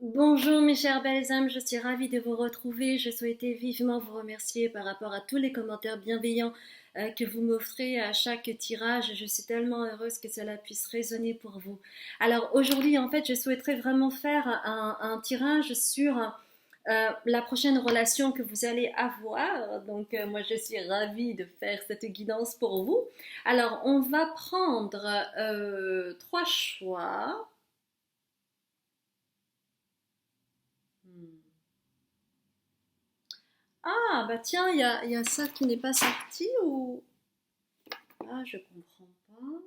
Bonjour mes chères belles âmes, je suis ravie de vous retrouver. Je souhaitais vivement vous remercier par rapport à tous les commentaires bienveillants que vous m'offrez à chaque tirage. Je suis tellement heureuse que cela puisse résonner pour vous. Alors aujourd'hui, en fait, je souhaiterais vraiment faire un tirage sur la prochaine relation que vous allez avoir. Donc moi, je suis ravie de faire cette guidance pour vous. Alors, on va prendre trois choix. Hmm. Ah, bah tiens, il y a ça qui n'est pas sorti ou... Ah, je comprends pas.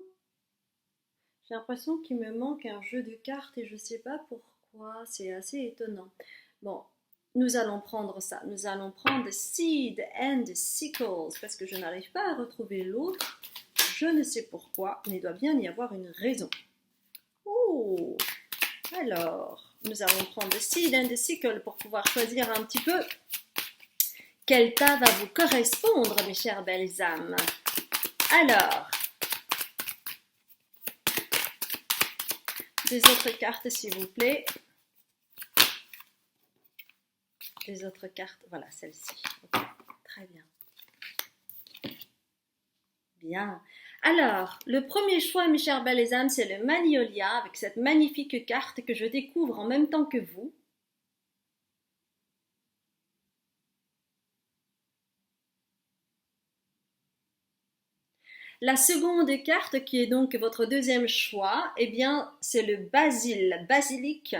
J'ai l'impression qu'il me manque un jeu de cartes et je sais pas pourquoi. C'est assez étonnant. Bon, nous allons prendre ça. Nous allons prendre Seed and Sickles parce que je n'arrive pas à retrouver l'autre. Je ne sais pourquoi, mais il doit bien y avoir une raison. Oh, alors, nous allons prendre Seed and Sickle pour pouvoir choisir un petit peu quel tas va vous correspondre, mes chères belles âmes. Alors, des autres cartes, s'il vous plaît. Des autres cartes, voilà, celle-ci. Okay. Très bien. Bien. Alors, le premier choix, mes chères belles âmes, c'est le Magnolia, avec cette magnifique carte que je découvre en même temps que vous. La seconde carte, qui est donc votre deuxième choix, eh bien, c'est le basilic.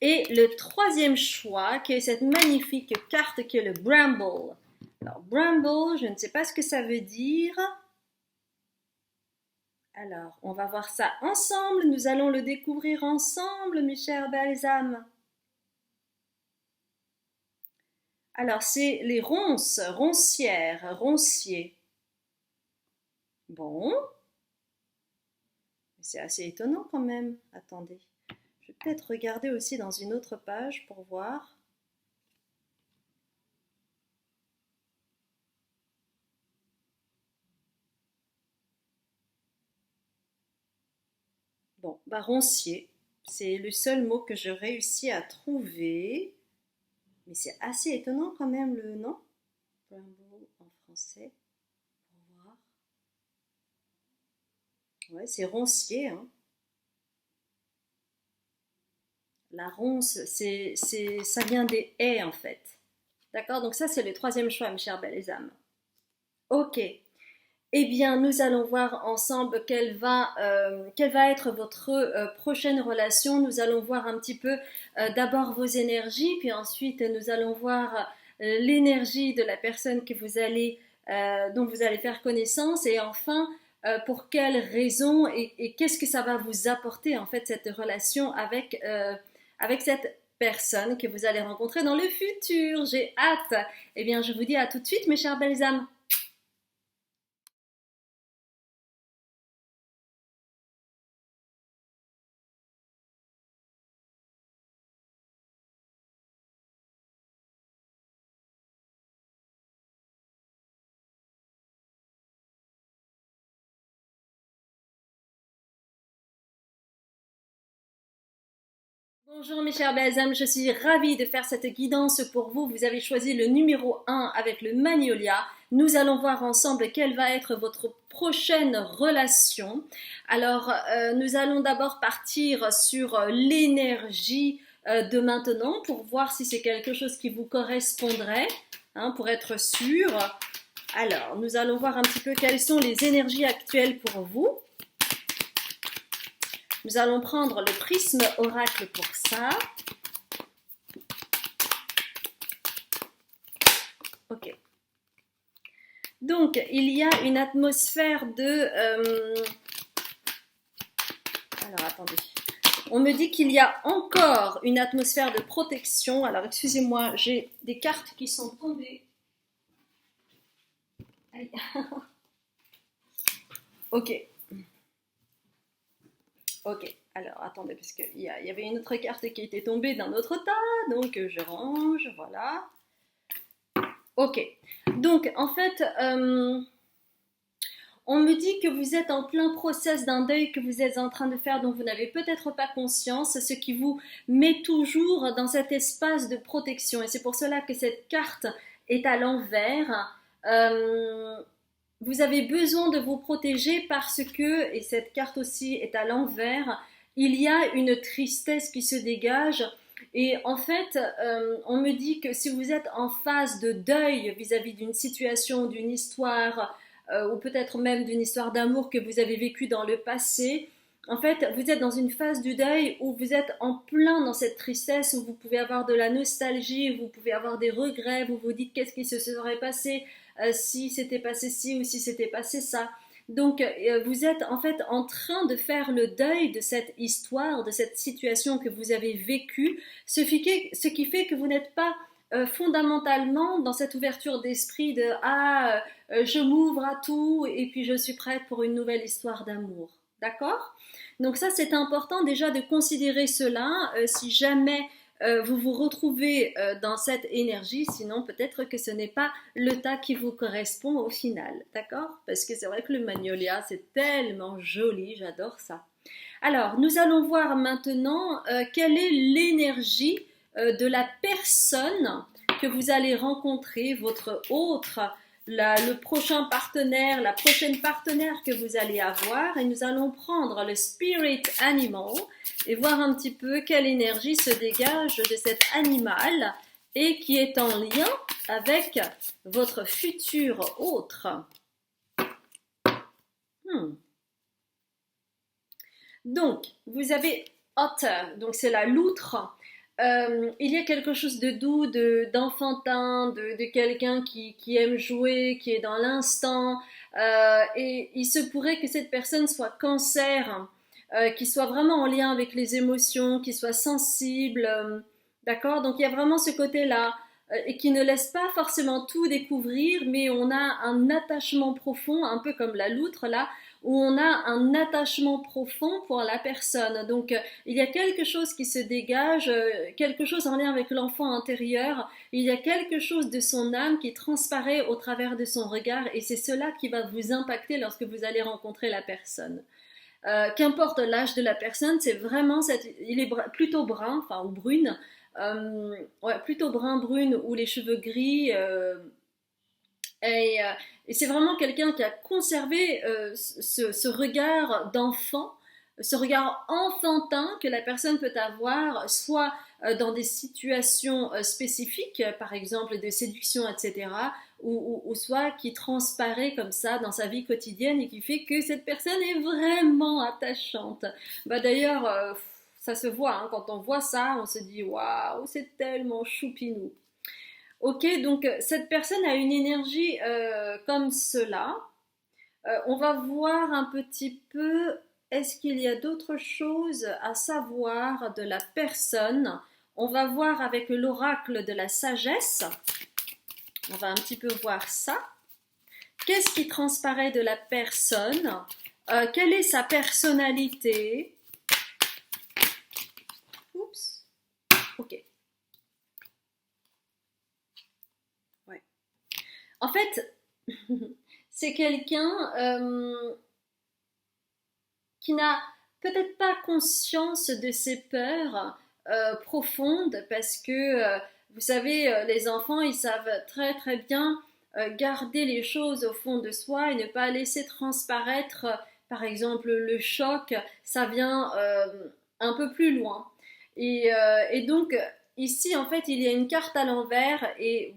Et le troisième choix, qui est cette magnifique carte qui est le Bramble. Alors, Bramble, je ne sais pas ce que ça veut dire. Alors, on va voir ça ensemble. Nous allons le découvrir ensemble, mes chères belles âmes. Alors, c'est les ronces, roncières, ronciers. Bon, c'est assez étonnant quand même. Attendez, je vais peut-être regarder aussi dans une autre page pour voir. Bon, bah roncier, c'est le seul mot que je réussis à trouver. Mais c'est assez étonnant quand même le nom. Bramble en français, pour voir. Ouais, c'est roncier, hein. La ronce, ça vient des haies en fait. D'accord. Donc ça, c'est le troisième choix, mes chères belles âmes. Ok. Eh bien, nous allons voir ensemble quelle va être votre prochaine relation. Nous allons voir un petit peu d'abord vos énergies, puis ensuite nous allons voir l'énergie de la personne dont vous allez faire connaissance, et enfin pour quelles raisons et qu'est-ce que ça va vous apporter en fait cette relation avec cette personne que vous allez rencontrer dans le futur. J'ai hâte. Eh bien, je vous dis à tout de suite, mes chères belles âmes. Bonjour mes chers belles âmes, je suis ravie de faire cette guidance pour vous. Vous avez choisi le numéro 1 avec le Magnolia. Nous allons voir ensemble quelle va être votre prochaine relation. Alors, nous allons d'abord partir sur l'énergie de maintenant pour voir si c'est quelque chose qui vous correspondrait, hein, pour être sûr. Alors, nous allons voir un petit peu quelles sont les énergies actuelles pour vous. Nous allons prendre le prisme oracle pour ça. Ok. Donc, il y a une atmosphère alors, attendez. On me dit qu'il y a encore une atmosphère de protection. Alors, excusez-moi, j'ai des cartes qui sont tombées. Aïe. Ok. Ok. Alors, attendez, parce qu'il y avait une autre carte qui était tombée d'un autre tas. Donc, je range, voilà. Ok. Donc, en fait, on me dit que vous êtes en plein process d'un deuil que vous êtes en train de faire dont vous n'avez peut-être pas conscience, ce qui vous met toujours dans cet espace de protection. Et c'est pour cela que cette carte est à l'envers. Euh, Vous avez besoin de vous protéger parce que, et cette carte aussi est à l'envers, il y a une tristesse qui se dégage. Et en fait, on me dit que si vous êtes en phase de deuil vis-à-vis d'une situation, d'une histoire, ou peut-être même d'une histoire d'amour que vous avez vécue dans le passé, en fait, vous êtes dans une phase du deuil où vous êtes en plein dans cette tristesse, où vous pouvez avoir de la nostalgie, vous pouvez avoir des regrets, vous vous dites qu'est-ce qui se serait passé si c'était passé ci ou si c'était passé ça. Donc, vous êtes en fait en train de faire le deuil de cette histoire, de cette situation que vous avez vécue, ce qui fait que vous n'êtes pas fondamentalement dans cette ouverture d'esprit de ah, je m'ouvre à tout et puis je suis prête pour une nouvelle histoire d'amour. D'accord? Donc ça, c'est important déjà de considérer cela si jamais vous vous retrouvez dans cette énergie, sinon peut-être que ce n'est pas le tas qui vous correspond au final, d'accord? Parce que c'est vrai que le magnolia, c'est tellement joli, j'adore ça. Alors, nous allons voir maintenant quelle est l'énergie de la personne que vous allez rencontrer, votre autre, le prochain partenaire, la prochaine partenaire que vous allez avoir. Et nous allons prendre le Spirit Animal et voir un petit peu quelle énergie se dégage de cet animal et qui est en lien avec votre futur autre. Donc, vous avez Otter, donc c'est la loutre. Il y a quelque chose de doux, d'enfantin, de quelqu'un qui aime jouer, qui est dans l'instant. Et il se pourrait que cette personne soit cancer, qui soit vraiment en lien avec les émotions, qui soit sensible. D'accord? Donc il y a vraiment ce côté-là. Et qui ne laisse pas forcément tout découvrir, mais on a un attachement profond, un peu comme la loutre là, où on a un attachement profond pour la personne. Donc, il y a quelque chose qui se dégage, quelque chose en lien avec l'enfant intérieur. Il y a quelque chose de son âme qui transparaît au travers de son regard et c'est cela qui va vous impacter lorsque vous allez rencontrer la personne. Qu'importe l'âge de la personne, c'est vraiment il est plutôt brun, enfin ou brune, ouais, plutôt brun-brune ou les cheveux gris. Et, euh, et c'est vraiment quelqu'un qui a conservé ce regard d'enfant, ce regard enfantin que la personne peut avoir, soit dans des situations spécifiques, par exemple de séduction, etc., ou soit qui transparaît comme ça dans sa vie quotidienne et qui fait que cette personne est vraiment attachante. Bah, d'ailleurs, ça se voit, hein, quand on voit ça, on se dit waouh, c'est tellement choupinou. Ok, donc cette personne a une énergie comme cela. On va voir un petit peu, est-ce qu'il y a d'autres choses à savoir de la personne? On va voir avec l'oracle de la sagesse. On va un petit peu voir ça. Qu'est-ce qui transparaît de la personne? Quelle est sa personnalité? Oups. Ok. Ouais. En fait, c'est quelqu'un qui n'a peut-être pas conscience de ses peurs profondes parce que, vous savez, les enfants, ils savent très très bien garder les choses au fond de soi et ne pas laisser transparaître, par exemple, le choc, ça vient un peu plus loin. Et donc, ici, en fait, il y a une carte à l'envers et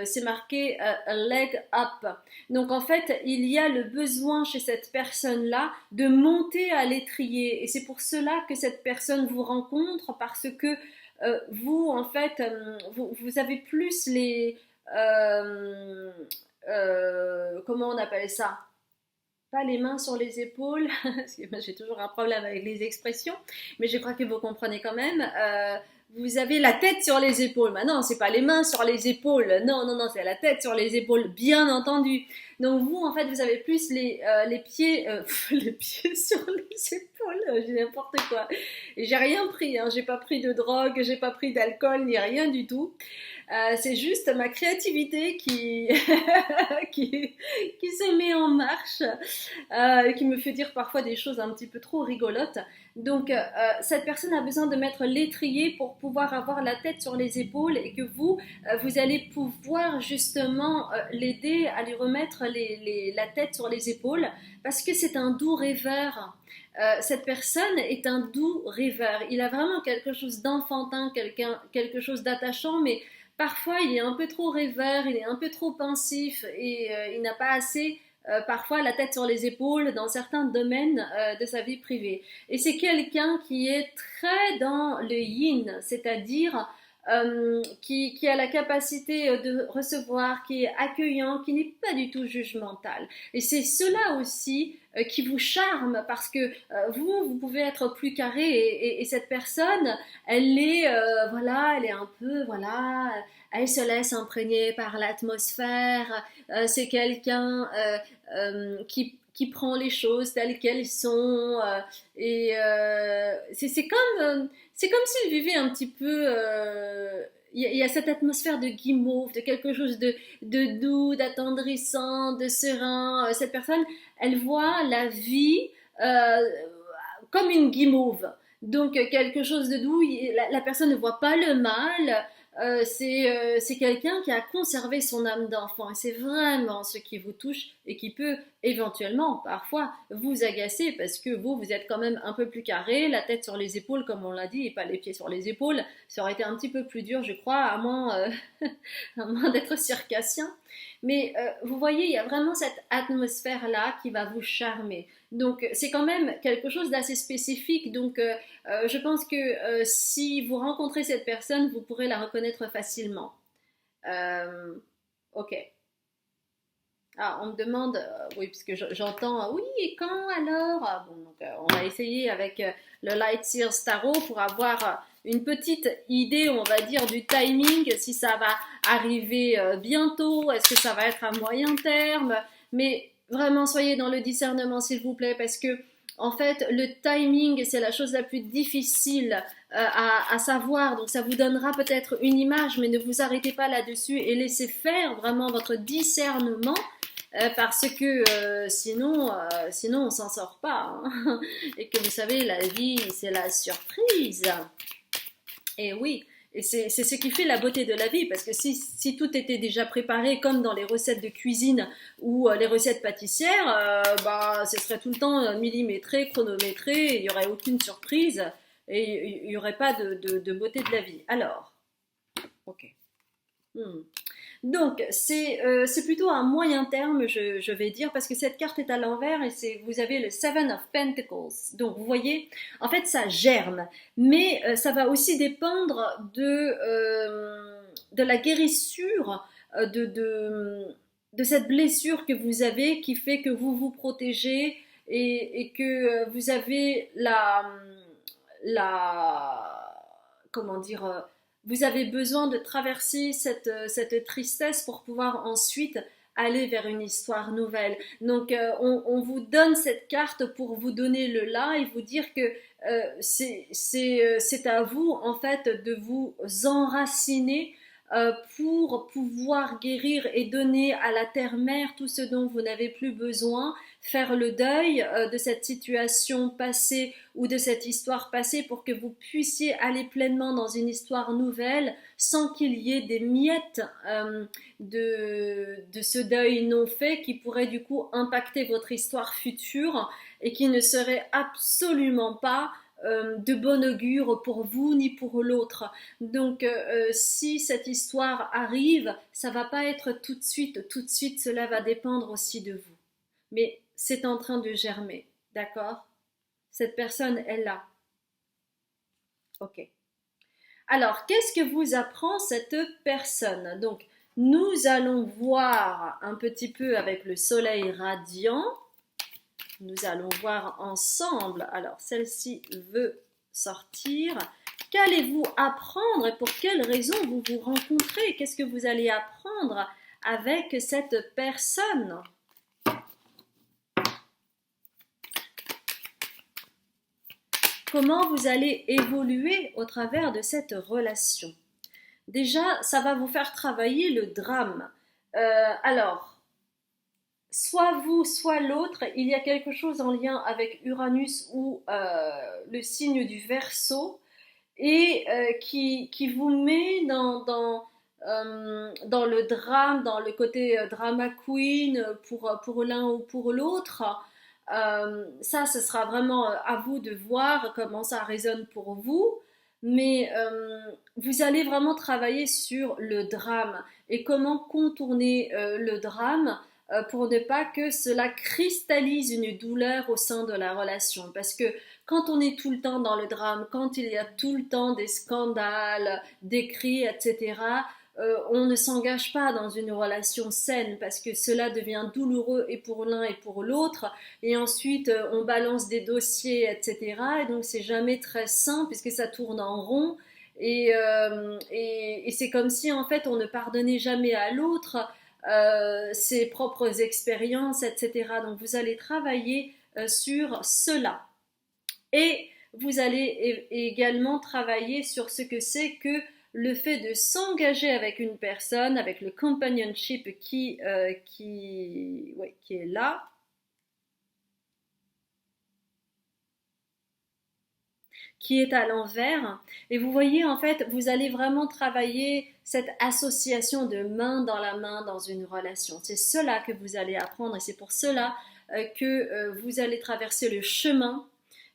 c'est marqué a leg up. Donc en fait, il y a le besoin chez cette personne-là de monter à l'étrier. Et c'est pour cela que cette personne vous rencontre, parce que vous, en fait, vous avez plus les... comment on appelle ça? Pas les mains sur les épaules, parce que moi j'ai toujours un problème avec les expressions, mais je crois que vous comprenez quand même. Vous avez la tête sur les épaules. Maintenant, c'est pas les mains sur les épaules. Non, non, non, c'est la tête sur les épaules, bien entendu. Donc vous, en fait, vous avez plus les pieds, les pieds sur les épaules. j'ai n'importe quoi. Et j'ai rien pris, hein. J'ai pas pris de drogue, j'ai pas pris d'alcool, ni rien du tout. C'est juste ma créativité qui se met en marche, qui me fait dire parfois des choses un petit peu trop rigolotes. Donc, cette personne a besoin de mettre l'étrier pour pouvoir avoir la tête sur les épaules et que vous allez pouvoir justement l'aider à lui remettre la tête sur les épaules parce que c'est un doux rêveur. Cette personne est un doux rêveur. Il a vraiment quelque chose d'enfantin, quelque chose d'attachant, mais parfois il est un peu trop rêveur, il est un peu trop pensif et il n'a pas assez parfois la tête sur les épaules dans certains domaines de sa vie privée. Et c'est quelqu'un qui est très dans le yin, c'est-à-dire qui a la capacité de recevoir, qui est accueillant, qui n'est pas du tout jugemental. Et c'est cela aussi qui vous charme parce que vous pouvez être plus carré et cette personne, voilà, elle est un peu, voilà, elle se laisse imprégner par l'atmosphère. C'est quelqu'un qui prend les choses telles qu'elles sont et c'est comme s'il vivait un petit peu. Il y a cette atmosphère de guimauve, de quelque chose de doux, d'attendrissant, de serein. Cette personne, elle voit la vie euh, comme une guimauve. Donc quelque chose de doux, la personne ne voit pas le mal. C'est quelqu'un qui a conservé son âme d'enfant et c'est vraiment ce qui vous touche et qui peut éventuellement parfois vous agacer parce que vous êtes quand même un peu plus carré, la tête sur les épaules comme on l'a dit et pas les pieds sur les épaules. Ça aurait été un petit peu plus dur je crois à moins d'être circassien. Mais vous voyez, il y a vraiment cette atmosphère-là qui va vous charmer. Donc c'est quand même quelque chose d'assez spécifique. Donc je pense que si vous rencontrez cette personne, vous pourrez la reconnaître facilement. Euh, ok. Ah, on me demande, oui, puisque j'entends, oui, et quand alors? Ah, bon, donc, on va essayer avec le Light Sears Tarot pour avoir une petite idée, on va dire, du timing, si ça va arriver bientôt, est-ce que ça va être à moyen terme? Mais vraiment, soyez dans le discernement, s'il vous plaît, parce que, en fait, le timing, c'est la chose la plus difficile à savoir. Donc, ça vous donnera peut-être une image, mais ne vous arrêtez pas là-dessus et laissez faire vraiment votre discernement parce que sinon on s'en sort pas. Hein. Et que vous savez, la vie, c'est la surprise. Et oui, et c'est ce qui fait la beauté de la vie, parce que si tout était déjà préparé comme dans les recettes de cuisine ou les recettes pâtissières, bah, ce serait tout le temps millimétré, chronométré, il n'y aurait aucune surprise et il n'y aurait pas de beauté de la vie. Alors, ok. Hmm. Donc, c'est plutôt à moyen terme, je vais dire, parce que cette carte est à l'envers et vous avez le Seven of Pentacles. Donc, vous voyez, en fait, ça germe, mais ça va aussi dépendre de la guérissure de cette blessure que vous avez qui fait que vous vous protégez et que vous avez comment dire, vous avez besoin de traverser cette tristesse pour pouvoir ensuite aller vers une histoire nouvelle. Donc on vous donne cette carte pour vous donner le là et vous dire que c'est à vous en fait de vous enraciner pour pouvoir guérir et donner à la terre-mère tout ce dont vous n'avez plus besoin, faire le deuil de cette situation passée ou de cette histoire passée pour que vous puissiez aller pleinement dans une histoire nouvelle sans qu'il y ait des miettes de ce deuil non fait qui pourrait du coup impacter votre histoire future et qui ne serait absolument pas de bon augure pour vous ni pour l'autre. Donc si cette histoire arrive, ça va pas être tout de suite, cela va dépendre aussi de vous. Mais c'est en train de germer, d'accord? Cette personne est là. Ok. Alors, qu'est-ce que vous apprend cette personne? Donc, nous allons voir un petit peu avec le soleil radiant. Nous allons voir ensemble. Alors, celle-ci veut sortir. Qu'allez-vous apprendre et pour quelles raisons vous vous rencontrez? Qu'est-ce que vous allez apprendre avec cette personne? comment vous allez évoluer au travers de cette relation. Déjà, ça va vous faire travailler le drame. Alors, soit vous, soit l'autre, il y a quelque chose en lien avec Uranus ou le signe du Verseau et qui vous met dans le drame, dans le côté drama queen pour l'un ou pour l'autre. Ça, ce sera vraiment à vous de voir comment ça résonne pour vous. Mais vous allez vraiment travailler sur le drame et comment contourner le drame pour ne pas que cela cristallise une douleur au sein de la relation. Parce que quand on est tout le temps dans le drame, quand il y a tout le temps des scandales, des cris, etc., on ne s'engage pas dans une relation saine parce que cela devient douloureux et pour l'un et pour l'autre. Et ensuite, on balance des dossiers, etc. Et donc, c'est jamais très sain puisque ça tourne en rond. Et c'est comme si, en fait, on ne pardonnait jamais à l'autre ses propres expériences, etc. Donc, vous allez travailler sur cela. Et vous allez également travailler sur ce que c'est que le fait de s'engager avec une personne, avec le companionship qui est là, qui est à l'envers. Et vous voyez, en fait, vous allez vraiment travailler cette association de main dans la main dans une relation. C'est cela que vous allez apprendre et c'est pour cela que vous allez traverser le chemin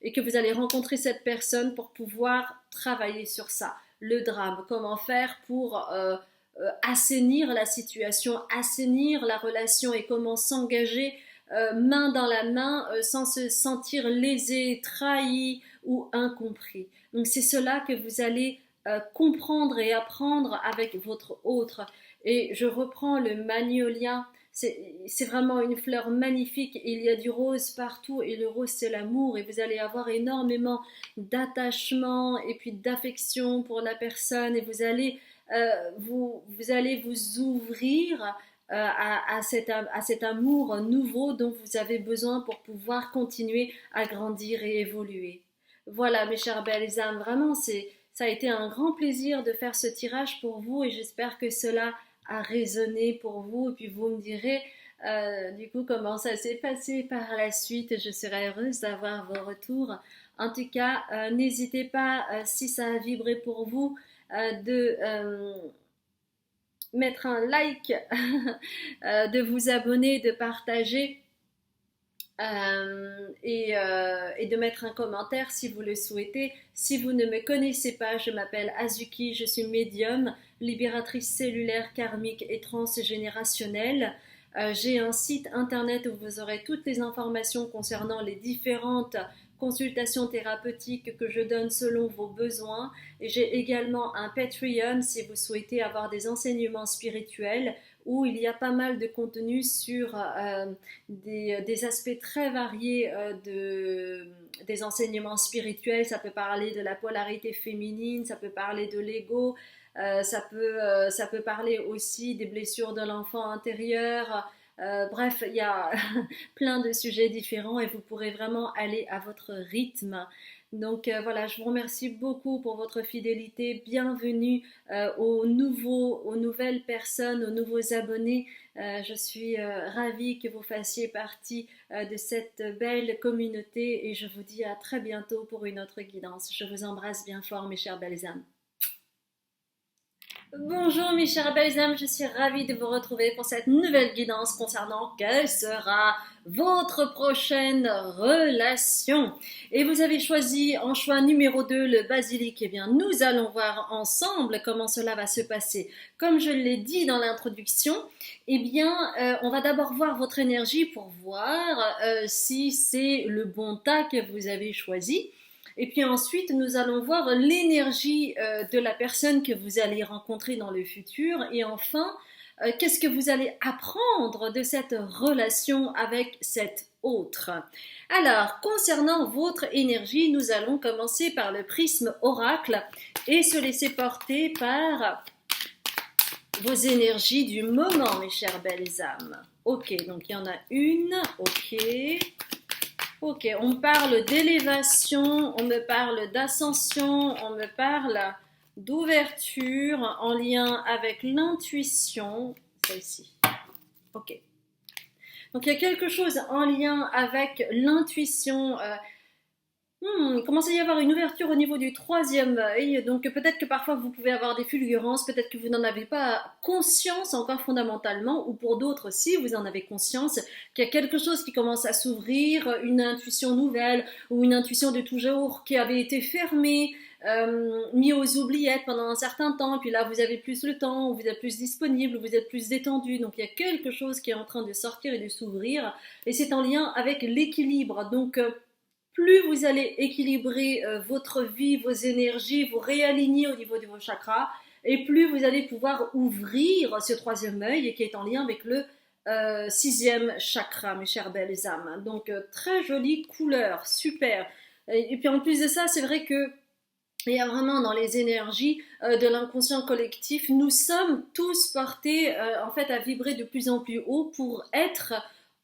et que vous allez rencontrer cette personne pour pouvoir travailler sur ça. Le drame, comment faire pour assainir la situation, assainir la relation et comment s'engager main dans la main sans se sentir lésé, trahi ou incompris. Donc c'est cela que vous allez comprendre et apprendre avec votre autre. Et je reprends le magnolia. C'est vraiment une fleur magnifique. Il y a du rose partout et le rose c'est l'amour et vous allez avoir énormément d'attachement et puis d'affection pour la personne et vous allez vous ouvrir à cet amour nouveau dont vous avez besoin pour pouvoir continuer à grandir et évoluer. Voilà mes chères belles âmes, vraiment ça a été un grand plaisir de faire ce tirage pour vous et j'espère que cela a résonné pour vous et puis vous me direz du coup comment ça s'est passé par la suite. Je serai heureuse d'avoir vos retours. En tout cas, n'hésitez pas si ça a vibré pour vous de mettre un like, de vous abonner, de partager et de mettre un commentaire si vous le souhaitez. Si vous ne me connaissez pas, je m'appelle Azuki, je suis médium, libératrice cellulaire, karmique et transgénérationnelle. J'ai un site internet où vous aurez toutes les informations concernant les différentes consultations thérapeutiques que je donne selon vos besoins. Et j'ai également un Patreon si vous souhaitez avoir des enseignements spirituels où il y a pas mal de contenu sur des aspects très variés des enseignements spirituels. Ça peut parler de la polarité féminine, ça peut parler de l'ego, ça peut parler aussi des blessures de l'enfant intérieur. Bref, il y a plein de sujets différents et vous pourrez vraiment aller à votre rythme. Donc voilà, je vous remercie beaucoup pour votre fidélité. Bienvenue aux nouvelles personnes, aux nouveaux abonnés. Je suis ravie que vous fassiez partie de cette belle communauté et je vous dis à très bientôt pour une autre guidance. Je vous embrasse bien fort mes chères belles âmes. Bonjour mes chères belles âmes, je suis ravie de vous retrouver pour cette nouvelle guidance concernant quelle sera votre prochaine relation. Et vous avez choisi en choix numéro 2 le basilic. Eh bien, nous allons voir ensemble comment cela va se passer. Comme je l'ai dit dans l'introduction, eh bien, on va d'abord voir votre énergie pour voir si c'est le bon tas que vous avez choisi. Et puis ensuite, nous allons voir l'énergie de la personne que vous allez rencontrer dans le futur. Et enfin, qu'est-ce que vous allez apprendre de cette relation avec cet autre. Alors, concernant votre énergie, nous allons commencer par le prisme oracle et se laisser porter par vos énergies du moment, mes chères belles âmes. Ok, donc il y en a une, ok. Ok, on me parle d'élévation, on me parle d'ascension, on me parle d'ouverture en lien avec l'intuition. Celle-ci. Ok. Donc il y a quelque chose en lien avec l'intuition. Il commence à y avoir une ouverture au niveau du troisième œil, donc peut-être que parfois vous pouvez avoir des fulgurances, peut-être que vous n'en avez pas conscience encore fondamentalement, ou pour d'autres si vous en avez conscience, qu'il y a quelque chose qui commence à s'ouvrir, une intuition nouvelle, ou une intuition de toujours qui avait été fermée, mis aux oubliettes pendant un certain temps, et puis là vous avez plus le temps, vous êtes plus disponible, vous êtes plus détendu, donc il y a quelque chose qui est en train de sortir et de s'ouvrir, et c'est en lien avec l'équilibre, donc plus vous allez équilibrer votre vie, vos énergies, vous réaligner au niveau de vos chakras, et plus vous allez pouvoir ouvrir ce troisième œil qui est en lien avec le sixième chakra, mes chères belles âmes. Donc très jolie couleur, super. Et puis en plus de ça, c'est vrai que il y a vraiment dans les énergies de l'inconscient collectif, nous sommes tous portés en fait à vibrer de plus en plus haut pour être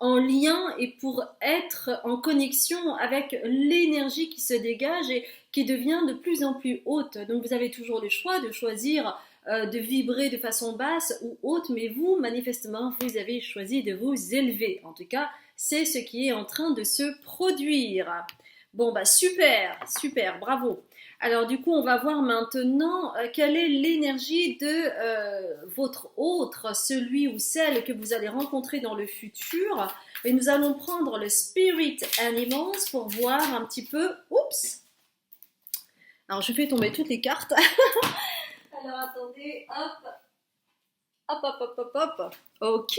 en lien et pour être en connexion avec l'énergie qui se dégage et qui devient de plus en plus haute. Donc vous avez toujours le choix de choisir de vibrer de façon basse ou haute, mais vous, manifestement, vous avez choisi de vous élever. En tout cas, c'est ce qui est en train de se produire. Bon, bah super, super, bravo. Alors du coup, on va voir maintenant quelle est l'énergie de votre autre, celui ou celle que vous allez rencontrer dans le futur. Et nous allons prendre le Spirit Animals pour voir un petit peu... Oups! Alors je fais tomber toutes les cartes. Alors attendez, hop, hop, hop, hop, hop, hop. Ok,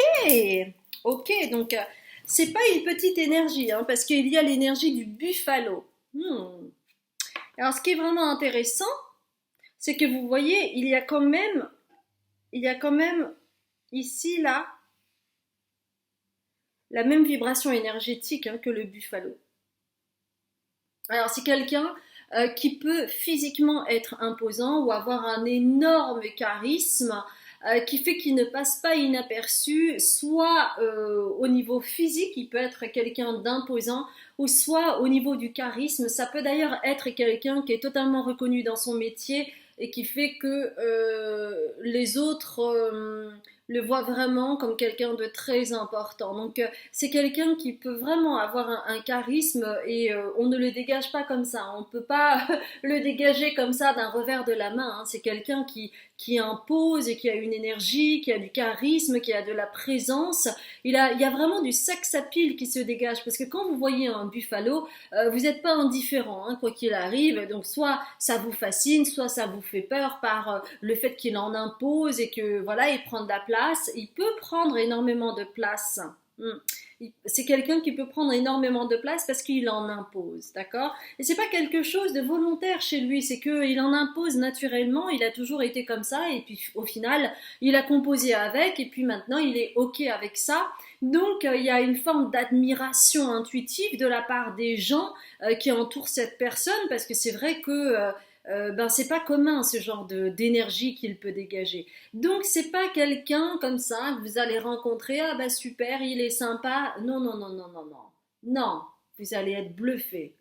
ok, donc c'est pas une petite énergie, hein, parce qu'il y a l'énergie du buffalo. Alors, ce qui est vraiment intéressant, c'est que vous voyez, il y a quand même ici, là, la même vibration énergétique hein, que le buffalo. Alors, c'est quelqu'un qui peut physiquement être imposant ou avoir un énorme charisme qui fait qu'il ne passe pas inaperçu, soit au niveau physique, il peut être quelqu'un d'imposant, ou soit au niveau du charisme. Ça peut d'ailleurs être quelqu'un qui est totalement reconnu dans son métier et qui fait que les autres le voient vraiment comme quelqu'un de très important. Donc c'est quelqu'un qui peut vraiment avoir un charisme et on ne le dégage pas comme ça. On ne peut pas le dégager comme ça d'un revers de la main. Hein. C'est quelqu'un qui impose et qui a une énergie, qui a du charisme, qui a de la présence. Il y a vraiment du sex appeal qui se dégage parce que quand vous voyez un buffalo, vous n'êtes pas indifférent, hein, quoi qu'il arrive. Donc soit ça vous fascine, soit ça vous fait peur par le fait qu'il en impose et que voilà, il prend de la place. Il peut prendre énormément de place. C'est quelqu'un qui peut prendre énormément de place parce qu'il en impose, d'accord? Et c'est pas quelque chose de volontaire chez lui, c'est qu'il en impose naturellement, il a toujours été comme ça, et puis au final, il a composé avec, et puis maintenant, il est OK avec ça. Donc, il y a une forme d'admiration intuitive de la part des gens qui entourent cette personne, parce que c'est vrai que c'est pas commun ce genre d'énergie qu'il peut dégager. Donc c'est pas quelqu'un comme ça que vous allez rencontrer, ah bah super, il est sympa. Non, non, non, non, non, non. Non, vous allez être bluffé.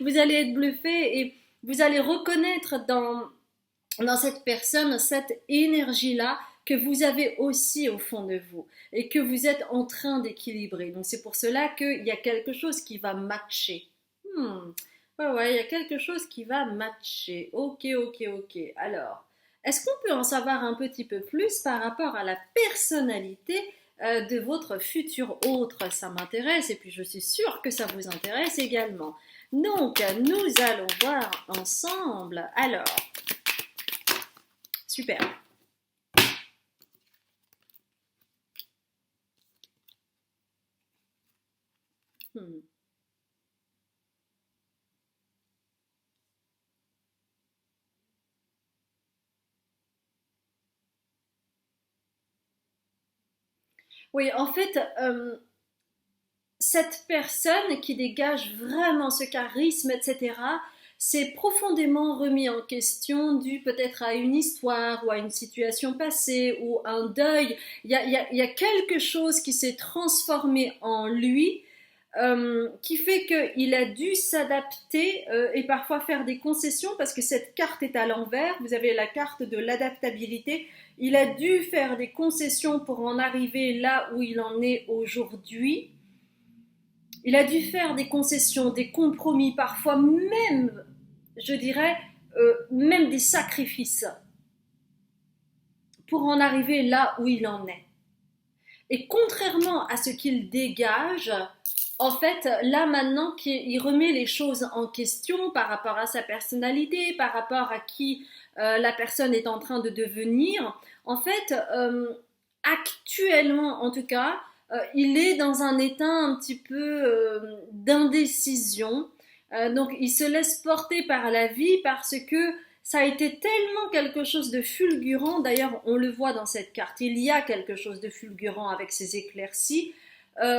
Vous allez être bluffé et vous allez reconnaître dans cette personne cette énergie-là que vous avez aussi au fond de vous et que vous êtes en train d'équilibrer. Donc c'est pour cela qu'il y a quelque chose qui va matcher. Ouais, il y a quelque chose qui va matcher. Ok, ok, ok. Alors, est-ce qu'on peut en savoir un petit peu plus par rapport à la personnalité de votre futur autre? Ça m'intéresse et puis je suis sûre que ça vous intéresse également. Donc, nous allons voir ensemble. Alors, super. Oui, en fait, cette personne qui dégage vraiment ce charisme, etc., s'est profondément remis en question dû peut-être à une histoire ou à une situation passée ou un deuil. Il y a quelque chose qui s'est transformé en lui qui fait qu'il a dû s'adapter et parfois faire des concessions parce que cette carte est à l'envers. Vous avez la carte de l'adaptabilité. Il a dû faire des concessions pour en arriver là où il en est aujourd'hui. Il a dû faire des concessions, des compromis, parfois même, je dirais, même des sacrifices pour en arriver là où il en est. Et contrairement à ce qu'il dégage, en fait, là maintenant qu'il remet les choses en question par rapport à sa personnalité, par rapport à qui la personne est en train de devenir, en fait, actuellement en tout cas, il est dans un état un petit peu d'indécision. Donc il se laisse porter par la vie parce que ça a été tellement quelque chose de fulgurant. D'ailleurs, on le voit dans cette carte. Il y a quelque chose de fulgurant avec ces éclaircies.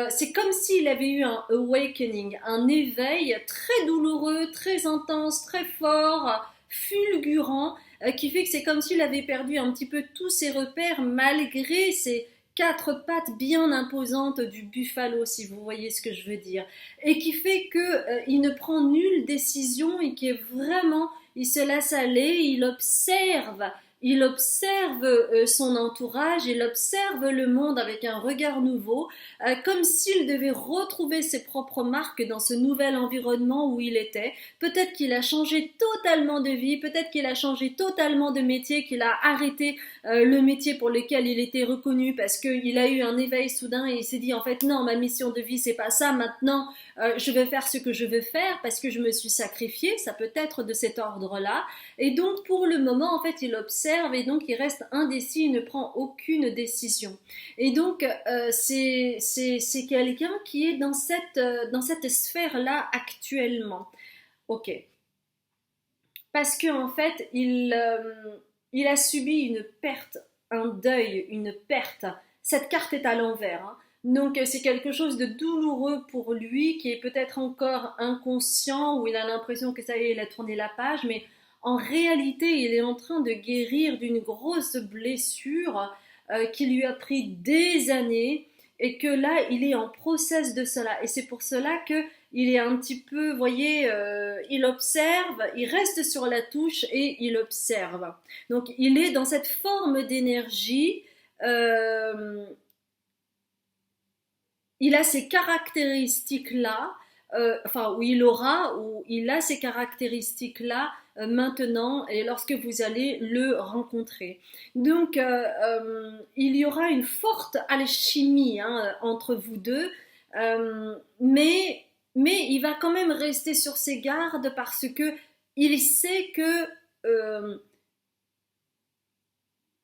C'est comme s'il avait eu un awakening, un éveil très douloureux, très intense, très fort, fulgurant, qui fait que c'est comme s'il avait perdu un petit peu tous ses repères malgré ses quatre pattes bien imposantes du buffalo, si vous voyez ce que je veux dire, et qui fait que il ne prend nulle décision et qui est vraiment, il se laisse aller, il observe son entourage, il observe le monde avec un regard nouveau, comme s'il devait retrouver ses propres marques dans ce nouvel environnement où il était. Peut-être qu'il a changé totalement de vie, peut-être qu'il a changé totalement de métier, qu'il a arrêté le métier pour lequel il était reconnu parce qu'il a eu un éveil soudain et il s'est dit en fait non, ma mission de vie c'est pas ça, maintenant je vais faire ce que je veux faire parce que je me suis sacrifié, ça peut être de cet ordre-là. Et donc pour le moment en fait il observe et donc il reste indécis, il ne prend aucune décision. Et donc c'est quelqu'un qui est dans cette sphère-là actuellement. Ok. Parce qu'en fait il a subi une perte, un deuil, une perte. Cette carte est à l'envers, hein. Donc c'est quelque chose de douloureux pour lui qui est peut-être encore inconscient ou il a l'impression que ça y est, il a tourné la page, mais en réalité il est en train de guérir d'une grosse blessure qui lui a pris des années et que là il est en process de cela et c'est pour cela que il est un petit peu, vous voyez, il observe, il reste sur la touche et il observe. Donc il est dans cette forme d'énergie. euh, il a ces caractéristiques-là, enfin, où il a ces caractéristiques-là maintenant et lorsque vous allez le rencontrer. Donc, il y aura une forte alchimie hein, entre vous deux, mais il va quand même rester sur ses gardes parce que il sait que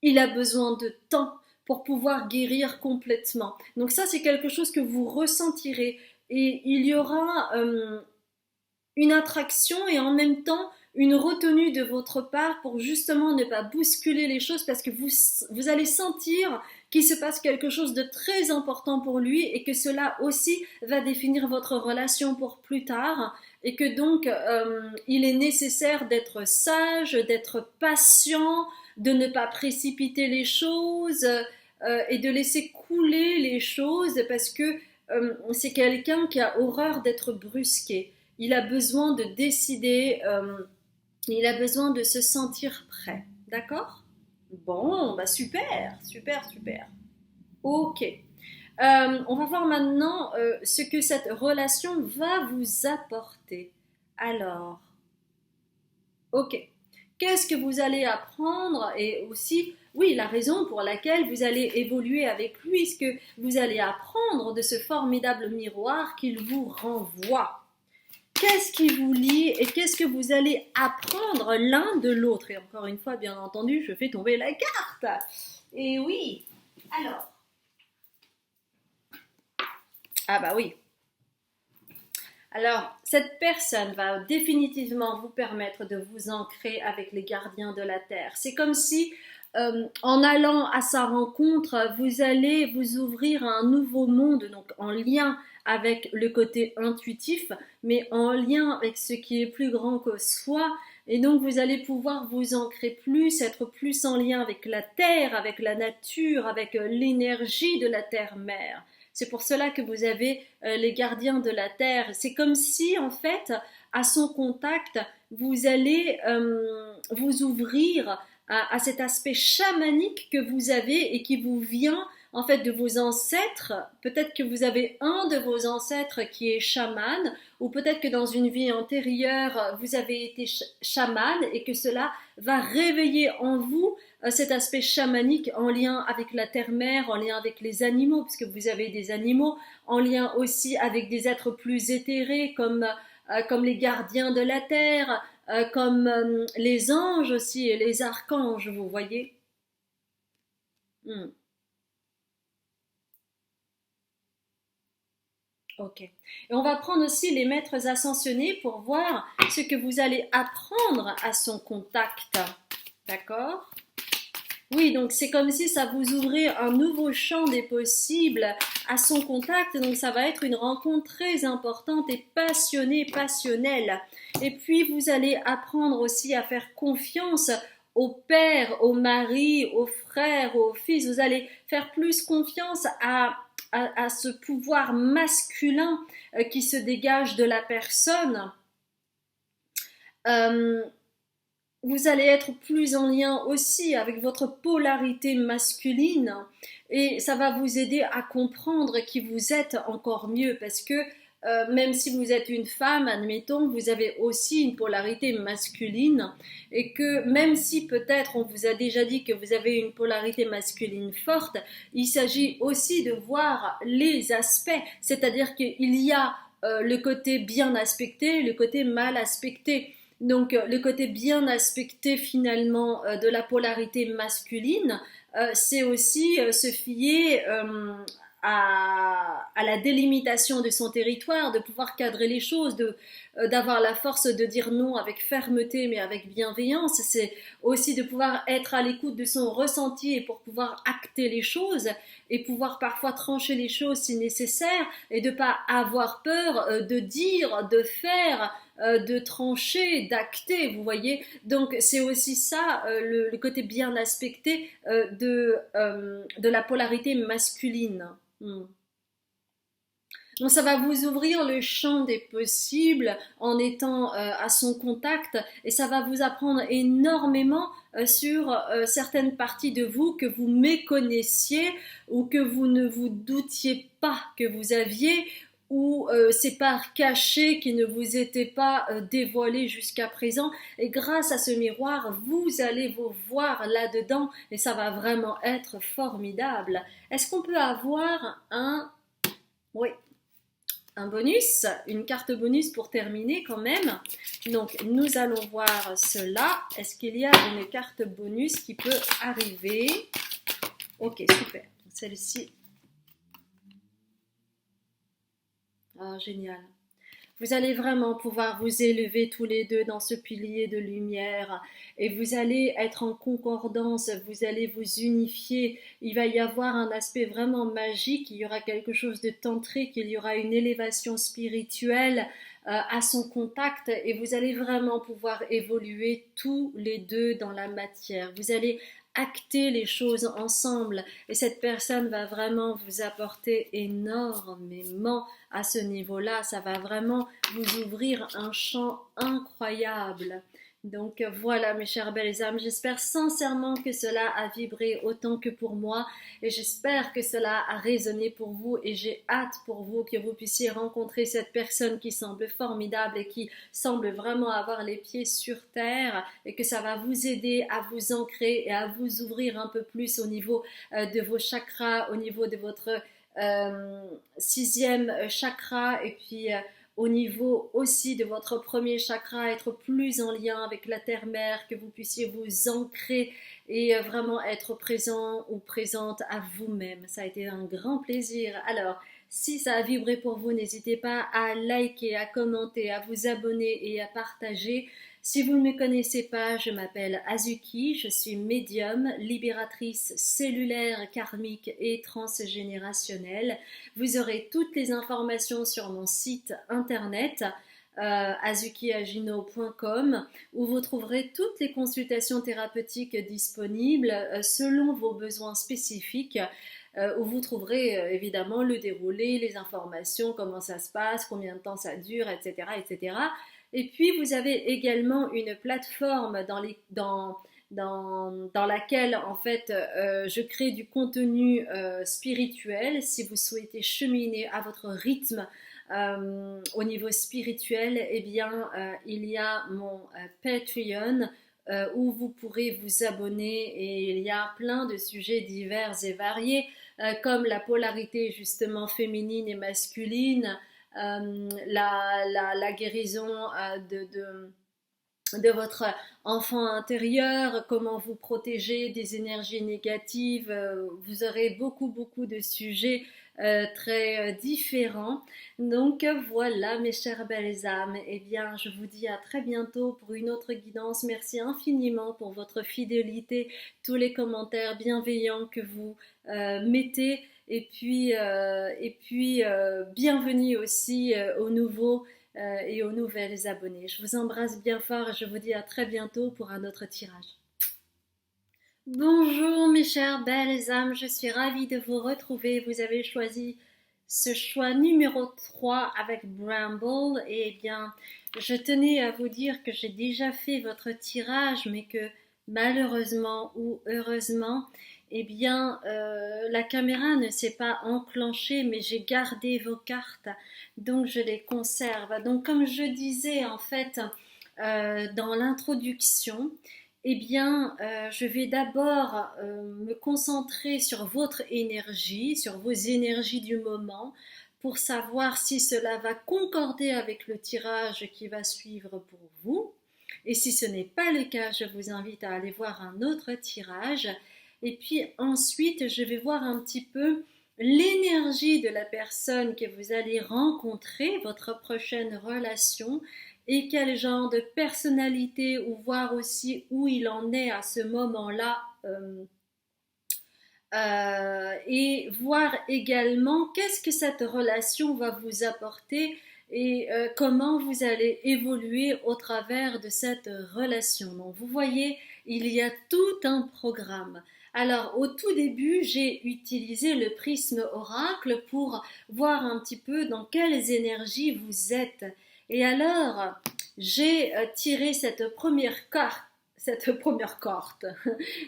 il a besoin de temps pour pouvoir guérir complètement. Donc ça, c'est quelque chose que vous ressentirez. Et il y aura une attraction et en même temps une retenue de votre part pour justement ne pas bousculer les choses parce que vous allez sentir qu'il se passe quelque chose de très important pour lui et que cela aussi va définir votre relation pour plus tard et que donc il est nécessaire d'être sage, d'être patient, de ne pas précipiter les choses et de laisser couler les choses parce que c'est quelqu'un qui a horreur d'être brusqué. Il a besoin de décider, il a besoin de se sentir prêt. D'accord? Bon, bah super, super, super. Ok. On va voir maintenant ce que cette relation va vous apporter. Alors, ok. Qu'est-ce que vous allez apprendre et aussi, oui, la raison pour laquelle vous allez évoluer avec lui, ce que vous allez apprendre de ce formidable miroir qu'il vous renvoie. Qu'est-ce qui vous lie et qu'est-ce que vous allez apprendre l'un de l'autre. Et encore une fois, bien entendu, je fais tomber la carte. Et oui, alors. Ah bah oui. Alors, cette personne va définitivement vous permettre de vous ancrer avec les gardiens de la Terre. C'est comme si, en allant à sa rencontre, vous allez vous ouvrir à un nouveau monde, donc en lien avec le côté intuitif, mais en lien avec ce qui est plus grand que soi. Et donc, vous allez pouvoir vous ancrer plus, être plus en lien avec la Terre, avec la nature, avec l'énergie de la Terre-Mère. C'est pour cela que vous avez les gardiens de la terre. C'est comme si, en fait, à son contact, vous allez vous ouvrir à cet aspect chamanique que vous avez et qui vous vient en fait de vos ancêtres. Peut-être que vous avez un de vos ancêtres qui est chaman, ou peut-être que dans une vie antérieure vous avez été chaman et que cela va réveiller en vous cet aspect chamanique en lien avec la terre-mère, en lien avec les animaux, puisque vous avez des animaux, en lien aussi avec des êtres plus éthérés comme les gardiens de la terre, comme les anges aussi et les archanges, vous voyez. Hmm. Ok. Et on va prendre aussi les maîtres ascensionnés pour voir ce que vous allez apprendre à son contact. D'accord? Oui, donc c'est comme si ça vous ouvrait un nouveau champ des possibles à son contact. Donc ça va être une rencontre très importante et passionnée, passionnelle. Et puis vous allez apprendre aussi à faire confiance au père, au mari, aux frères, aux fils. Vous allez faire plus confiance à ce pouvoir masculin qui se dégage de la personne. Euh, vous allez être plus en lien aussi avec votre polarité masculine et ça va vous aider à comprendre qui vous êtes encore mieux parce que même si vous êtes une femme, admettons, vous avez aussi une polarité masculine et que même si peut-être on vous a déjà dit que vous avez une polarité masculine forte, il s'agit aussi de voir les aspects, c'est-à-dire qu'il y a le côté bien aspecté, le côté mal aspecté. Donc le côté bien aspecté finalement de la polarité masculine, c'est aussi se fier à la délimitation de son territoire, de pouvoir cadrer les choses, d'avoir la force de dire non avec fermeté mais avec bienveillance. C'est aussi de pouvoir être à l'écoute de son ressenti et pour pouvoir acter les choses et pouvoir parfois trancher les choses si nécessaire et de ne pas avoir peur de dire, de faire, de trancher, d'acter, vous voyez. Donc c'est aussi ça le côté bien aspecté de la polarité masculine. Hmm. Donc ça va vous ouvrir le champ des possibles en étant à son contact et ça va vous apprendre énormément sur certaines parties de vous que vous méconnaissiez ou que vous ne vous doutiez pas que vous aviez ou ces parts cachées qui ne vous étaient pas dévoilées jusqu'à présent et grâce à ce miroir vous allez vous voir là-dedans et ça va vraiment être formidable. Est-ce qu'on peut avoir un... Oui, un bonus, une carte bonus pour terminer quand même. Donc nous allons voir cela. Est-ce qu'il y a une carte bonus qui peut arriver? Ok, super. Celle-ci. Ah, génial. Vous allez vraiment pouvoir vous élever tous les deux dans ce pilier de lumière et vous allez être en concordance, vous allez vous unifier. Il va y avoir un aspect vraiment magique, il y aura quelque chose de tantrique, il y aura une élévation spirituelle à son contact et vous allez vraiment pouvoir évoluer tous les deux dans la matière. Vous allez acter les choses ensemble et cette personne va vraiment vous apporter énormément à ce niveau-là. Ça va vraiment vous ouvrir un champ incroyable. Donc voilà mes chères belles âmes, j'espère sincèrement que cela a vibré autant que pour moi et j'espère que cela a résonné pour vous et j'ai hâte pour vous que vous puissiez rencontrer cette personne qui semble formidable et qui semble vraiment avoir les pieds sur terre et que ça va vous aider à vous ancrer et à vous ouvrir un peu plus au niveau de vos chakras, au niveau de votre sixième chakra et puis au niveau aussi de votre premier chakra, être plus en lien avec la terre-mère, que vous puissiez vous ancrer et vraiment être présent ou présente à vous-même. Ça a été un grand plaisir. Alors, si ça a vibré pour vous, n'hésitez pas à liker, à commenter, à vous abonner et à partager. Si vous ne me connaissez pas, je m'appelle Azuki, je suis médium, libératrice cellulaire, karmique et transgénérationnelle. Vous aurez toutes les informations sur mon site internet azukiagino.com où vous trouverez toutes les consultations thérapeutiques disponibles selon vos besoins spécifiques. où vous trouverez évidemment le déroulé, les informations, comment ça se passe, combien de temps ça dure, etc., etc. Et puis vous avez également une plateforme dans laquelle en fait je crée du contenu spirituel si vous souhaitez cheminer à votre rythme au niveau spirituel. Eh bien il y a mon Patreon où vous pourrez vous abonner et il y a plein de sujets divers et variés comme la polarité justement féminine et masculine, la guérison de votre enfant intérieur, comment vous protéger des énergies négatives. Vous aurez beaucoup de sujets très différents. Donc voilà mes chères belles âmes, eh bien je vous dis à très bientôt pour une autre guidance. Merci infiniment pour votre fidélité, tous les commentaires bienveillants que vous mettez. Et puis, bienvenue aussi aux nouveaux et aux nouvelles abonnées. Je vous embrasse bien fort et je vous dis à très bientôt pour un autre tirage. Bonjour mes chères belles âmes, je suis ravie de vous retrouver. Vous avez choisi ce choix numéro 3 avec Bramble. Et bien, je tenais à vous dire que j'ai déjà fait votre tirage, mais que malheureusement ou heureusement, eh bien, la caméra ne s'est pas enclenchée, mais j'ai gardé vos cartes, donc je les conserve. Donc, comme je disais en fait dans l'introduction, eh bien, je vais d'abord me concentrer sur votre énergie, sur vos énergies du moment, pour savoir si cela va concorder avec le tirage qui va suivre pour vous. Et si ce n'est pas le cas, je vous invite à aller voir un autre tirage. Et puis ensuite, je vais voir un petit peu l'énergie de la personne que vous allez rencontrer, votre prochaine relation, et quel genre de personnalité, ou voir aussi où il en est à ce moment-là, et voir également qu'est-ce que cette relation va vous apporter et comment vous allez évoluer au travers de cette relation. Donc vous voyez, il y a tout un programme. Alors au tout début, j'ai utilisé le prisme oracle pour voir un petit peu dans quelles énergies vous êtes. Et alors, j'ai tiré cette première carte, cette première carte,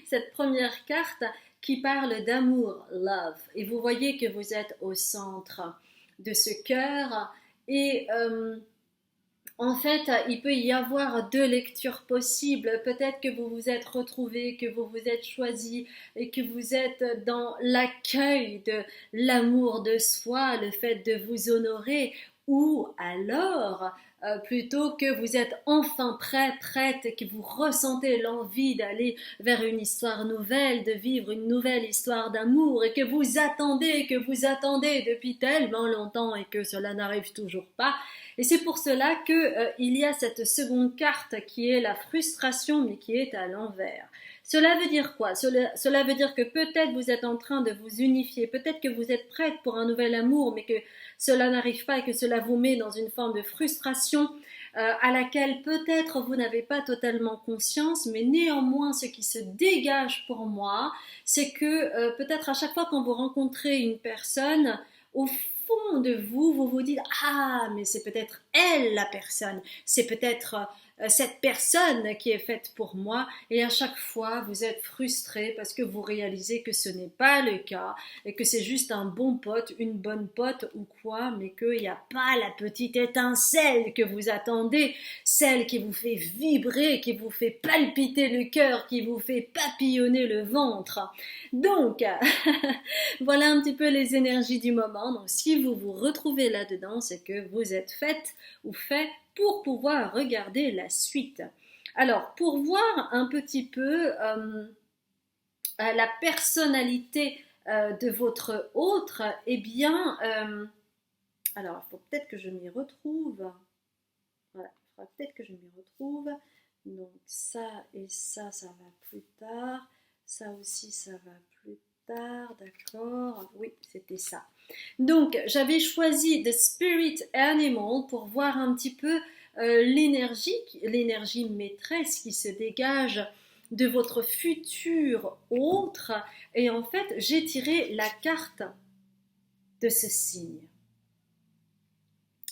cette première carte qui parle d'amour, love. Et vous voyez que vous êtes au centre de ce cœur. Et en fait, il peut y avoir deux lectures possibles. Peut-être que vous vous êtes retrouvés, que vous vous êtes choisis et que vous êtes dans l'accueil de l'amour de soi, le fait de vous honorer. Ou alors, plutôt que vous êtes enfin prête, et que vous ressentez l'envie d'aller vers une histoire nouvelle, de vivre une nouvelle histoire d'amour, et que vous attendez depuis tellement longtemps et que cela n'arrive toujours pas. Et c'est pour cela que il y a cette seconde carte qui est la frustration, mais qui est à l'envers. Cela veut dire quoi? Cela veut dire que peut-être vous êtes en train de vous unifier, peut-être que vous êtes prête pour un nouvel amour, mais que cela n'arrive pas et que cela vous met dans une forme de frustration à laquelle peut-être vous n'avez pas totalement conscience, mais néanmoins ce qui se dégage pour moi, c'est que peut-être à chaque fois quand vous rencontrez une personne, au fond de vous, vous vous dites « Ah, mais c'est peut-être elle la personne, c'est peut-être cette personne qui est faite pour moi » et à chaque fois vous êtes frustré parce que vous réalisez que ce n'est pas le cas et que c'est juste un bon pote, une bonne pote ou quoi, mais qu'il n'y a pas la petite étincelle que vous attendez, celle qui vous fait vibrer, qui vous fait palpiter le cœur, qui vous fait papillonner le ventre. Donc, voilà un petit peu les énergies du moment. Donc, si vous vous retrouvez là-dedans, c'est que vous êtes faite ou fait pour pouvoir regarder la suite. Alors, pour voir un petit peu la personnalité de votre autre, eh bien, alors, il faut peut-être que je m'y retrouve. Voilà, il faudra peut-être que je m'y retrouve. Donc, ça et ça va plus tard. Ça aussi, ça va plus tard, d'accord. Oui, c'était ça. Donc, j'avais choisi The Spirit Animal pour voir un petit peu l'énergie maîtresse qui se dégage de votre futur autre. Et en fait, j'ai tiré la carte de ce signe.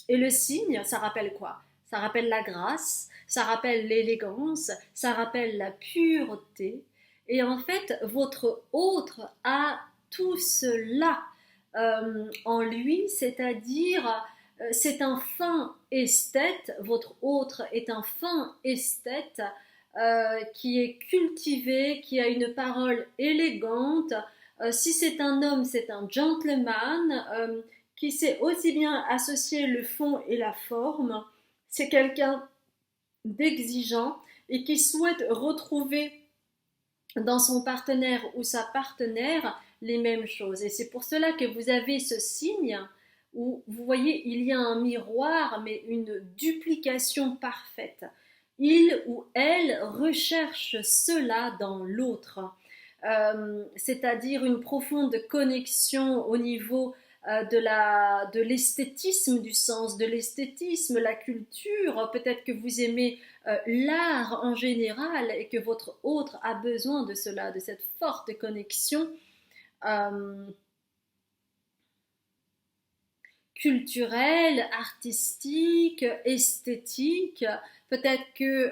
Et le signe, ça rappelle quoi? Ça rappelle la grâce, ça rappelle l'élégance, ça rappelle la pureté. Et en fait, votre autre a tout cela en lui, c'est-à-dire c'est un fin esthète, votre autre est un fin esthète qui est cultivé, qui a une parole élégante. Si c'est un homme, c'est un gentleman qui sait aussi bien associer le fond et la forme. C'est quelqu'un d'exigeant et qui souhaite retrouver dans son partenaire ou sa partenaire les mêmes choses. Et c'est pour cela que vous avez ce signe où vous voyez, il y a un miroir, mais une duplication parfaite. Il ou elle recherche cela dans l'autre, c'est-à-dire une profonde connexion au niveau de l'esthétisme, du sens de l'esthétisme, la culture. Peut-être que vous aimez l'art en général et que votre autre a besoin de cela, de cette forte connexion culturelle, artistique, esthétique. Peut-être que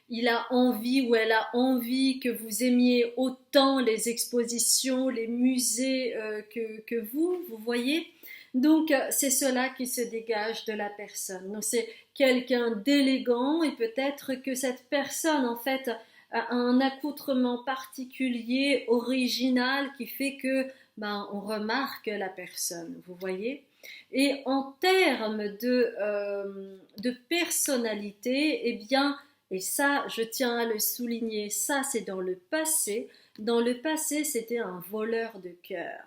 il a envie ou elle a envie que vous aimiez autant les expositions, les musées que vous voyez. Donc c'est cela qui se dégage de la personne. Donc c'est quelqu'un d'élégant et peut-être que cette personne en fait a un accoutrement particulier, original qui fait que on remarque la personne, vous voyez. Et en termes de personnalité, eh bien, et ça, je tiens à le souligner, ça c'est dans le passé. Dans le passé, c'était un voleur de cœur.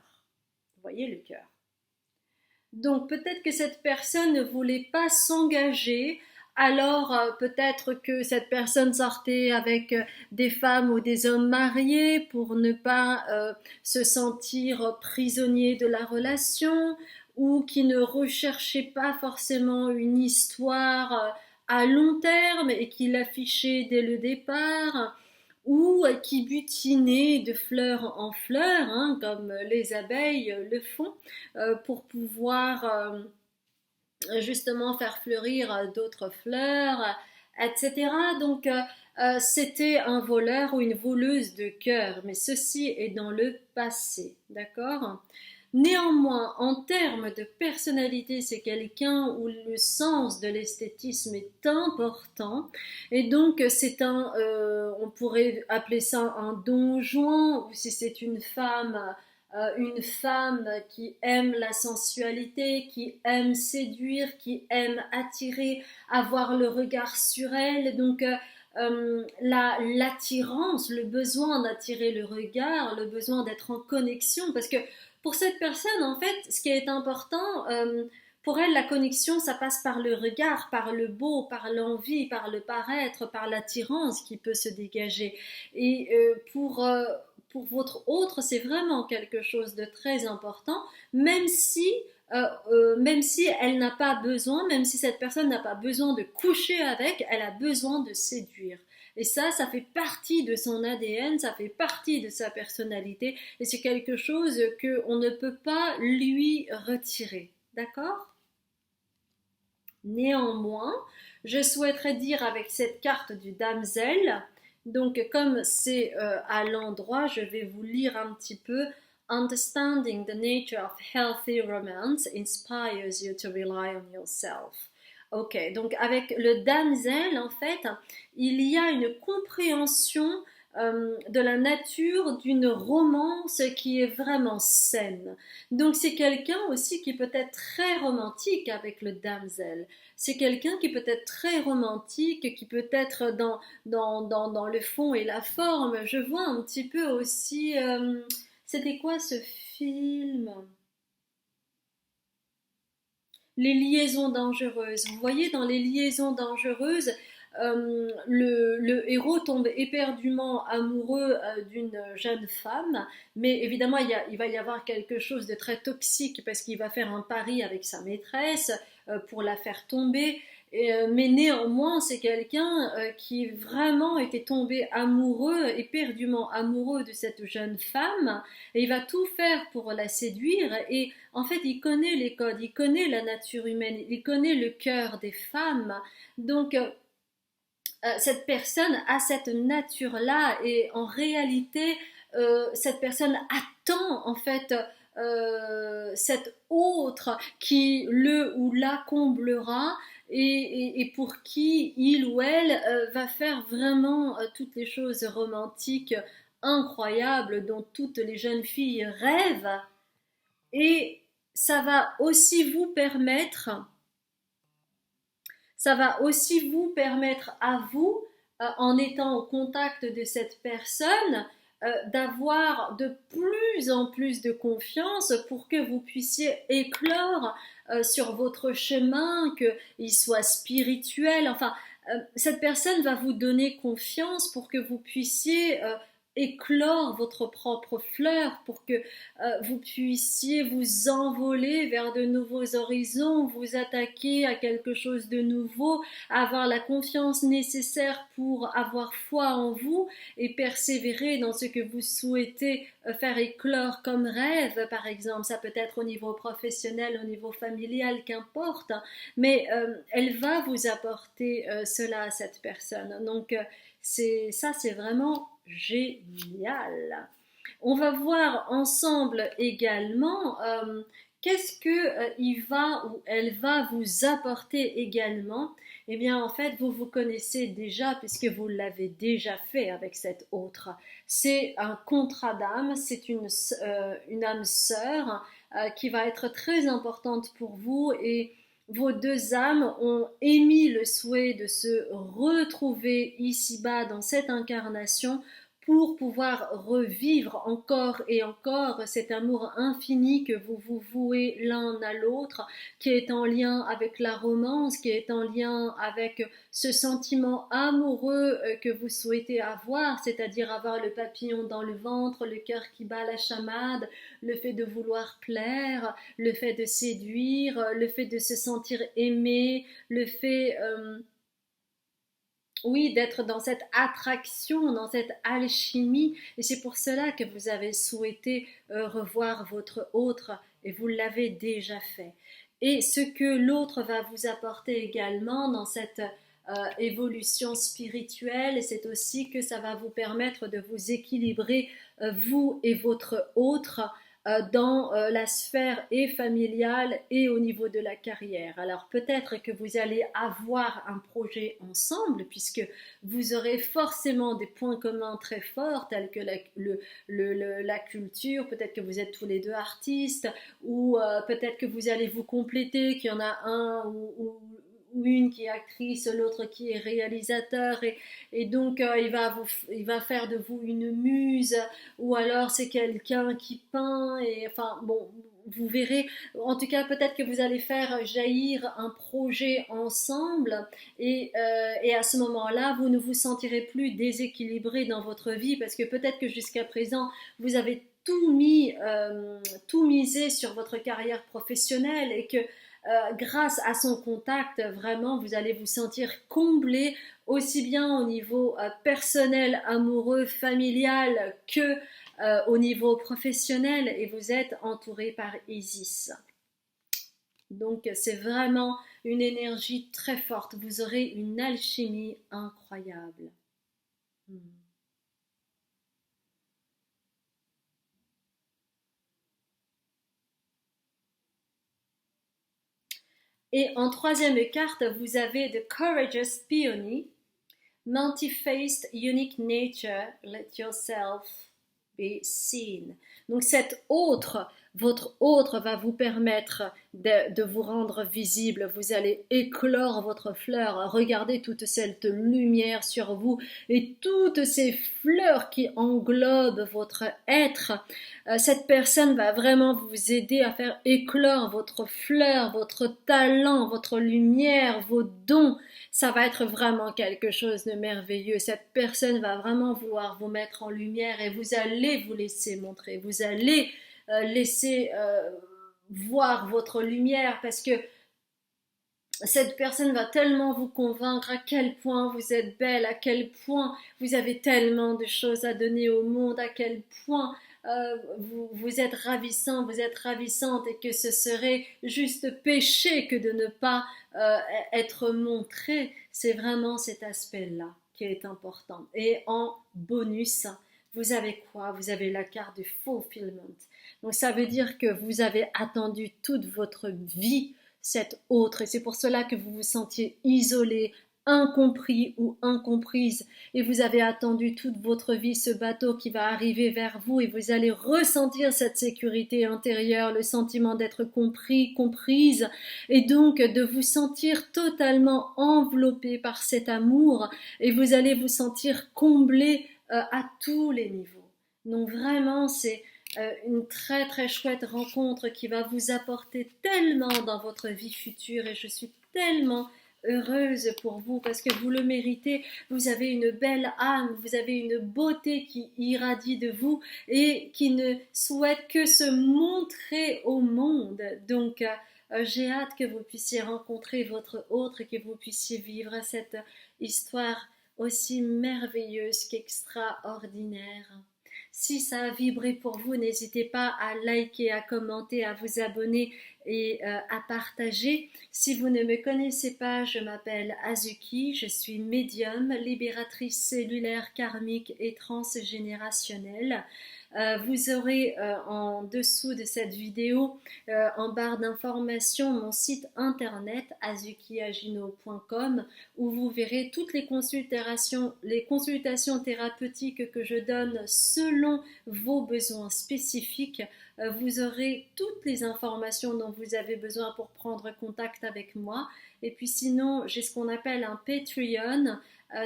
Vous voyez le cœur. Donc peut-être que cette personne ne voulait pas s'engager, alors peut-être que cette personne sortait avec des femmes ou des hommes mariés pour ne pas se sentir prisonnier de la relation, ou qui ne recherchait pas forcément une histoire à long terme et qui l'affichait dès le départ, ou qui butinait de fleur en fleur, hein, comme les abeilles le font, pour pouvoir justement faire fleurir d'autres fleurs, etc. Donc c'était un voleur ou une voleuse de cœur, mais ceci est dans le passé, d'accord? Néanmoins, en termes de personnalité, c'est quelqu'un où le sens de l'esthétisme est important, et donc c'est on pourrait appeler ça un don Juan, ou si c'est une femme qui aime la sensualité, qui aime séduire, qui aime attirer, avoir le regard sur elle. Donc l'attirance, le besoin d'attirer le regard, le besoin d'être en connexion, parce que pour cette personne, en fait, ce qui est important, pour elle, la connexion, ça passe par le regard, par le beau, par l'envie, par le paraître, par l'attirance qui peut se dégager. Et pour votre autre, c'est vraiment quelque chose de très important, même si, même si elle n'a pas besoin, même si cette personne n'a pas besoin de coucher avec, elle a besoin de séduire. Et ça fait partie de son ADN, ça fait partie de sa personnalité, et c'est quelque chose qu'on ne peut pas lui retirer. D'accord? Néanmoins, je souhaiterais dire avec cette carte du damsel, donc comme c'est à l'endroit, je vais vous lire un petit peu. Understanding the nature of healthy romance inspires you to rely on yourself. Ok, donc avec le damsel, en fait, il y a une compréhension de la nature d'une romance qui est vraiment saine. Donc c'est quelqu'un aussi qui peut être très romantique avec le damsel. C'est quelqu'un qui peut être très romantique, qui peut être dans le fond et la forme. Je vois un petit peu aussi... c'était quoi ce film? Les liaisons dangereuses. Vous voyez, dans les liaisons dangereuses, le héros tombe éperdument amoureux d'une jeune femme, mais évidemment, il va y avoir quelque chose de très toxique parce qu'il va faire un pari avec sa maîtresse pour la faire tomber. mais néanmoins, c'est quelqu'un qui vraiment était tombé amoureux, éperdument amoureux de cette jeune femme, et il va tout faire pour la séduire, et en fait, il connaît les codes, il connaît la nature humaine, il connaît le cœur des femmes, donc cette personne a cette nature-là, et en réalité, cette personne attend en fait cet autre qui le ou la comblera, et pour qui il ou elle va faire vraiment toutes les choses romantiques incroyables dont toutes les jeunes filles rêvent. Et ça va aussi vous permettre ça va aussi vous permettre à vous, en étant au contact de cette personne, d'avoir de plus en plus de confiance pour que vous puissiez éclore sur votre chemin, qu'il soit spirituel. Enfin, cette personne va vous donner confiance pour que vous puissiez éclore votre propre fleur, pour que vous puissiez vous envoler vers de nouveaux horizons, vous attaquer à quelque chose de nouveau, avoir la confiance nécessaire pour avoir foi en vous et persévérer dans ce que vous souhaitez faire éclore comme rêve, par exemple. Ça peut être au niveau professionnel, au niveau familial, qu'importe, mais elle va vous apporter cela à cette personne. Donc c'est vraiment génial. On va voir ensemble également qu'est-ce que il va ou elle va vous apporter également. Eh bien, en fait, vous vous connaissez déjà puisque vous l'avez déjà fait avec cette autre. C'est un contrat d'âme, c'est une âme sœur qui va être très importante pour vous, et vos deux âmes ont émis le souhait de se retrouver ici-bas dans cette incarnation pour pouvoir revivre encore et encore cet amour infini que vous vous vouez l'un à l'autre, qui est en lien avec la romance, qui est en lien avec ce sentiment amoureux que vous souhaitez avoir, c'est-à-dire avoir le papillon dans le ventre, le cœur qui bat la chamade, le fait de vouloir plaire, le fait de séduire, le fait de se sentir aimé, le fait oui, d'être dans cette attraction, dans cette alchimie. Et c'est pour cela que vous avez souhaité revoir votre autre, et vous l'avez déjà fait. Et ce que l'autre va vous apporter également dans cette évolution spirituelle, c'est aussi que ça va vous permettre de vous équilibrer, vous et votre autre, dans la sphère et familiale et au niveau de la carrière. Alors peut-être que vous allez avoir un projet ensemble, puisque vous aurez forcément des points communs très forts tels que la culture, peut-être que vous êtes tous les deux artistes, ou peut-être que vous allez vous compléter, qu'il y en a un ou une qui est actrice, l'autre qui est réalisateur, et donc il va faire de vous une muse, ou alors c'est quelqu'un qui peint, et enfin bon, vous verrez. En tout cas, peut-être que vous allez faire jaillir un projet ensemble, et à ce moment-là, vous ne vous sentirez plus déséquilibré dans votre vie, parce que peut-être que jusqu'à présent, vous avez tout misé sur votre carrière professionnelle, et que grâce à son contact, vraiment, vous allez vous sentir comblé, aussi bien au niveau personnel, amoureux, familial, que au niveau professionnel, et vous êtes entouré par Isis. Donc c'est vraiment une énergie très forte. Vous aurez une alchimie incroyable. Hmm. Et en troisième carte, vous avez The Courageous Peony. Multi-faced, unique nature, let yourself be seen. Donc votre autre va vous permettre de vous rendre visible. Vous allez éclore votre fleur. Regardez toute cette lumière sur vous et toutes ces fleurs qui englobent votre être. Cette personne va vraiment vous aider à faire éclore votre fleur, votre talent, votre lumière, vos dons. Ça va être vraiment quelque chose de merveilleux. Cette personne va vraiment vouloir vous mettre en lumière, et vous allez vous laisser montrer. Vous allez laisser voir votre lumière, parce que cette personne va tellement vous convaincre à quel point vous êtes belle, à quel point vous avez tellement de choses à donner au monde, à quel point vous êtes ravissant, vous êtes ravissante et que ce serait juste péché que de ne pas être montré. C'est vraiment cet aspect-là qui est important. Et en bonus, vous avez quoi? Vous avez la carte du fulfillment. Donc ça veut dire que vous avez attendu toute votre vie cet autre. Et c'est pour cela que vous vous sentiez isolé, incompris ou incomprise. Et vous avez attendu toute votre vie ce bateau qui va arriver vers vous et vous allez ressentir cette sécurité intérieure, le sentiment d'être compris, comprise et donc de vous sentir totalement enveloppé par cet amour et vous allez vous sentir comblé à tous les niveaux. Donc vraiment, c'est une très très chouette rencontre qui va vous apporter tellement dans votre vie future et je suis tellement heureuse pour vous parce que vous le méritez, vous avez une belle âme, vous avez une beauté qui irradie de vous et qui ne souhaite que se montrer au monde. Donc j'ai hâte que vous puissiez rencontrer votre autre et que vous puissiez vivre cette histoire aussi merveilleuse qu'extraordinaire. Si ça a vibré pour vous, n'hésitez pas à liker, à commenter, à vous abonner et à partager. Si vous ne me connaissez pas, je m'appelle Azuki, je suis médium, libératrice cellulaire karmique et transgénérationnelle. Vous aurez en dessous de cette vidéo, en barre d'informations, mon site internet azukiagino.com où vous verrez toutes les consultations thérapeutiques que je donne selon vos besoins spécifiques. Vous aurez toutes les informations dont vous avez besoin pour prendre contact avec moi. Et puis sinon, j'ai ce qu'on appelle un Patreon.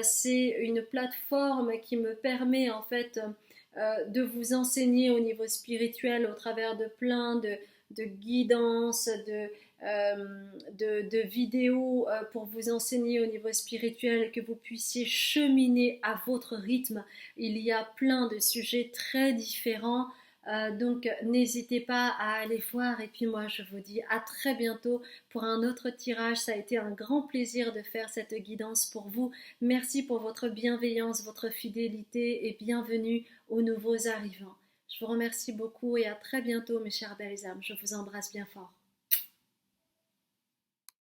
C'est une plateforme qui me permet en fait de vous enseigner au niveau spirituel au travers de plein de guidances, de vidéos pour vous enseigner au niveau spirituel, que vous puissiez cheminer à votre rythme. Il y a plein de sujets très différents. Donc n'hésitez pas à aller voir et puis moi je vous dis à très bientôt pour un autre tirage. Ça a été un grand plaisir de faire cette guidance pour vous. Merci pour votre bienveillance, votre fidélité et bienvenue aux nouveaux arrivants. Je vous remercie beaucoup et à très bientôt mes chères belles âmes. Je vous embrasse bien fort.